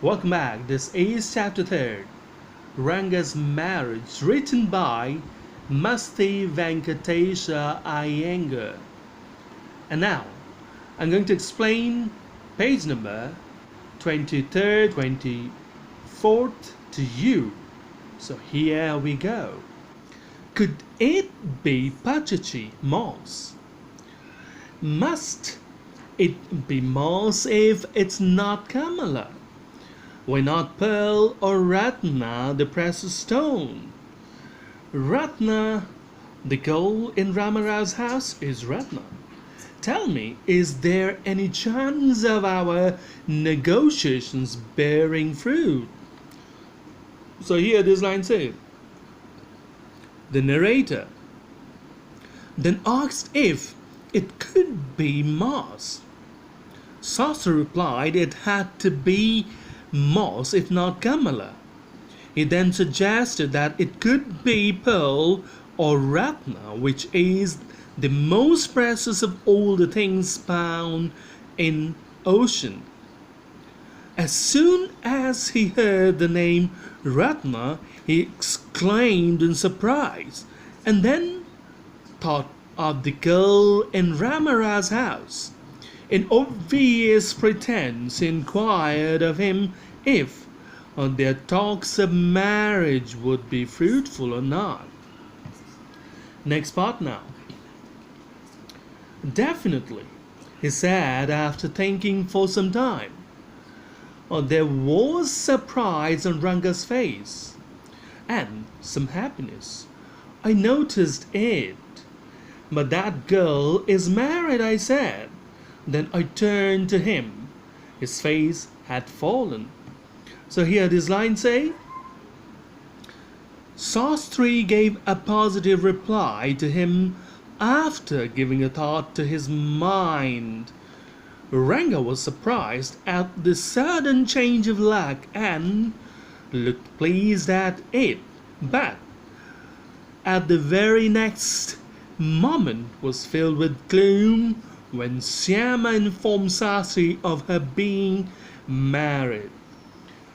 Welcome back. This is chapter 3rd, Ranga's Marriage, written by Masti Venkatesha Iyengar. And now, I'm going to explain page number 23rd, 24th to you. So here we go. Could it be Pachachi, moss? Must it be moss if it's not Kamala? Why not pearl or Ratna, the precious stone? Ratna, the girl in Ramarao's house, is Ratna. Tell me, is there any chance of our negotiations bearing fruit? So here this line says, the narrator then asked if it could be moss. Sastra replied it had to be moss if not Kamala. He then suggested that it could be pearl or Ratna, which is the most precious of all the things found in ocean. As soon as he heard the name Ratna, he exclaimed in surprise, and then thought of the girl in Ramara's house. In obvious pretense, he inquired of him if their talks of marriage would be fruitful or not. Next part now. Definitely, he said after thinking for some time. There was surprise on Ranga's face and some happiness. I noticed it. But that girl is married, I said. Then I turned to him. His face had fallen. So here this line say, Ch-3 gave a positive reply to him after giving a thought to his mind. Ranga was surprised at the sudden change of luck and looked pleased at it, but at the very next moment was filled with gloom when Syama informed Ch-3 of her being married.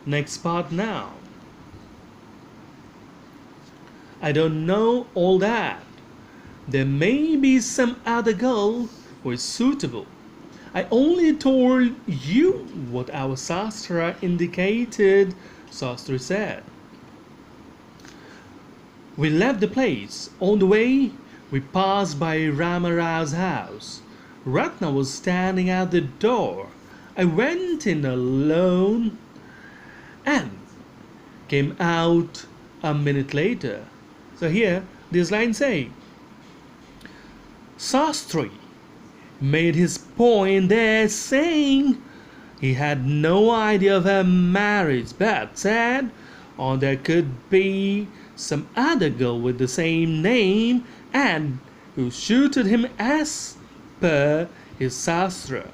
Next part now. I don't know all that. There may be some other girl who is suitable. I only told you what our Sastra indicated, Ch-3 said. We left the place. On the way, we passed by Ramarao's house. Ratna was standing at the door. I went in alone and came out a minute later. So here, this line say, Ch-3 made his point there, saying he had no idea of her marriage, but said, there could be some other girl with the same name and who suited him as per his Sastra.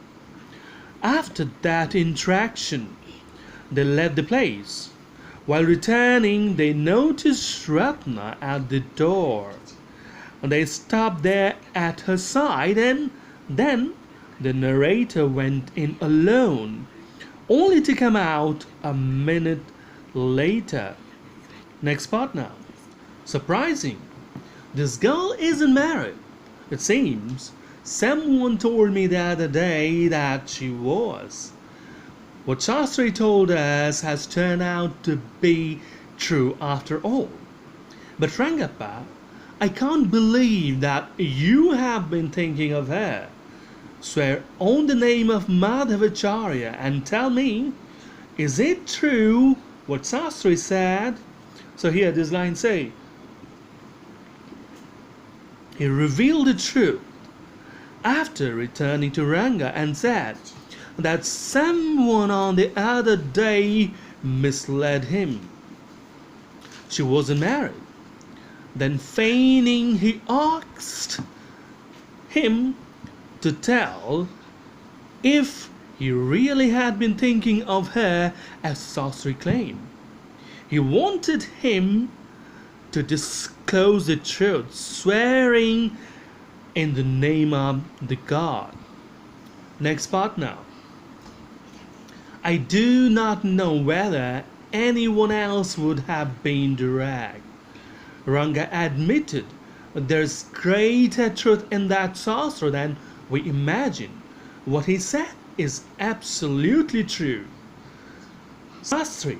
After that interaction, they left the place. While returning, they noticed Ratna at the door. They stopped there at her side, and then the narrator went in alone, only to come out a minute later. Next part now. Surprising. This girl isn't married. It seems someone told me the other day that she was. What Ch-3 told us has turned out to be true after all. But Rangappa, I can't believe that you have been thinking of her. Swear on the name of Madhavacharya and tell me, is it true what Ch-3 said? So here this line say, he revealed the truth after returning to Ranga and said that someone on the other day misled him. She wasn't married. Then feigning, he asked him to tell if he really had been thinking of her as Ch-3 claimed. He wanted him to disclose the truth, swearing in the name of the God. Next part now. I do not know whether anyone else would have been direct. Ranga admitted there's greater truth in that Shastra than we imagine. What he said is absolutely true. Ch-3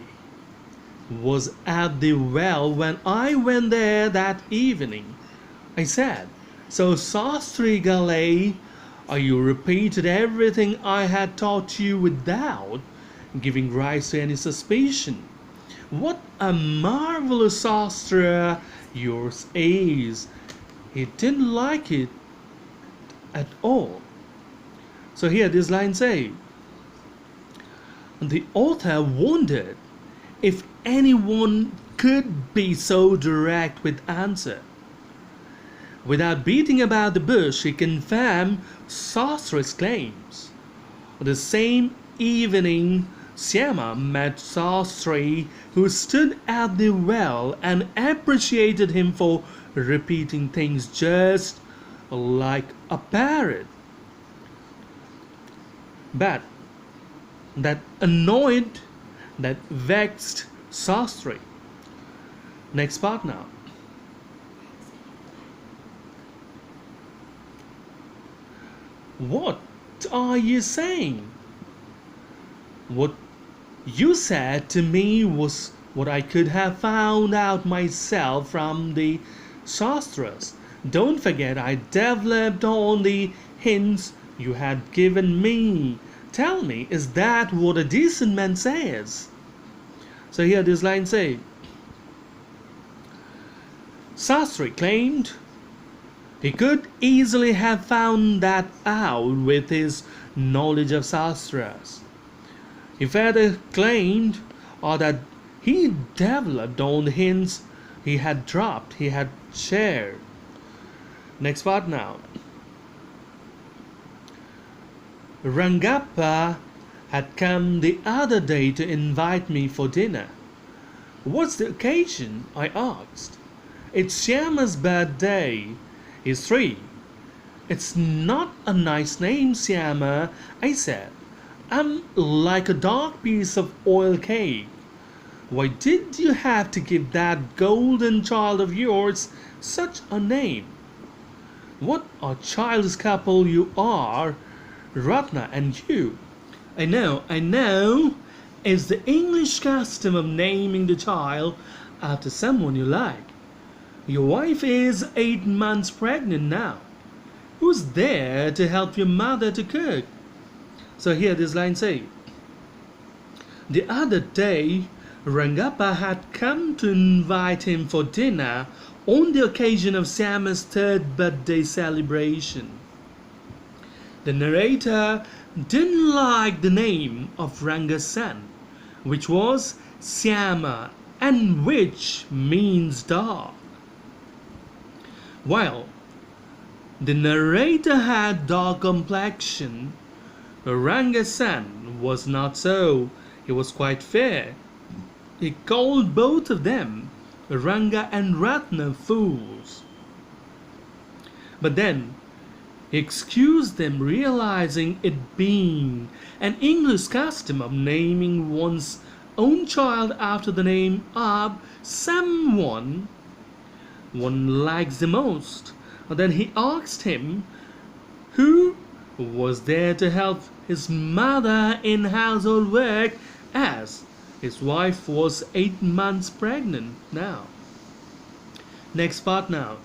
was at the well when I went there that evening. I said, "So Ch-3 Galay, you repeated everything I had taught you without giving rise to any suspicion. What a marvelous Shastra yours is." He didn't like it at all. So here this line say, the author wondered if anyone could be so direct with answer. Without beating about the bush, he confirmed Ch-3's claims. The same evening, Syama met Ch-3, who stood at the well and appreciated him for repeating things just like a parrot. But that annoyed, that vexed Ch-3. Next part now. What are you saying? What you said to me was what I could have found out myself from the Shastras. Don't forget I developed on the hints you had given me. Tell me, is that what a decent man says? So here this line say, Ch-3 claimed he could easily have found that out with his knowledge of Shastras. He further claimed that he developed on the hints he had dropped, he had shared. Next part now. Rangappa had come the other day to invite me for dinner. What's the occasion? I asked. It's Syama's birthday. He's 3. It's not a nice name, Syama, I said. I'm like a dark piece of oil cake. Why did you have to give that golden child of yours such a name? What a childless couple you are, Ratna and you. I know. It's the English custom of naming the child after someone you like. Your wife is 8 months pregnant now. Who's there to help your mother to cook? So here this line say, the other day, Rangappa had come to invite him for dinner on the occasion of Syama's 3rd birthday celebration. The narrator didn't like the name of Ranga's son, which was Syama, and which means dark. While the narrator had dark complexion, Ranga's son was not so. He was quite fair. He called both of them, Ranga and Ratna, fools. But then he excused them, realizing it being an English custom of naming one's own child after the name of someone one likes the most. Then he asked him who was there to help his mother in household work, as his wife was 8 months pregnant now. Next part now.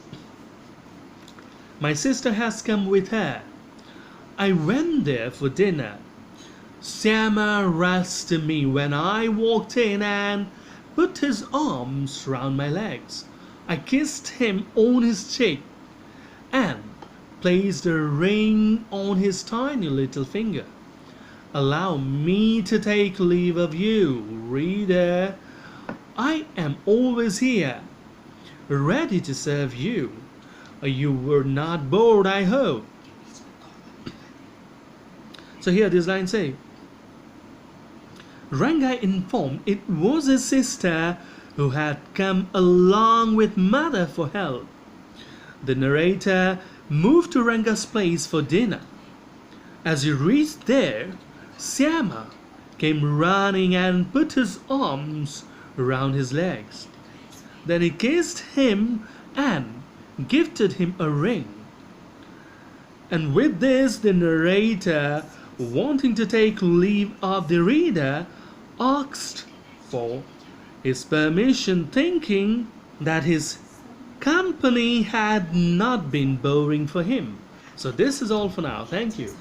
My sister has come with her. I went there for dinner. Syama rushed to me when I walked in and put his arms round my legs. I kissed him on his cheek and placed a ring on his tiny little finger. Allow me to take leave of you, reader. I am always here, ready to serve you. You were not bored, I hope. So here this line say, Ranga informed it was his sister who had come along with mother for help. The narrator moved to Ranga's place for dinner. As he reached there, Syama came running and put his arms around his legs. Then he kissed him and gifted him a ring. And with this, the narrator, wanting to take leave of the reader, asked for his permission, thinking that his company had not been boring for him. So this is all for now. Thank you.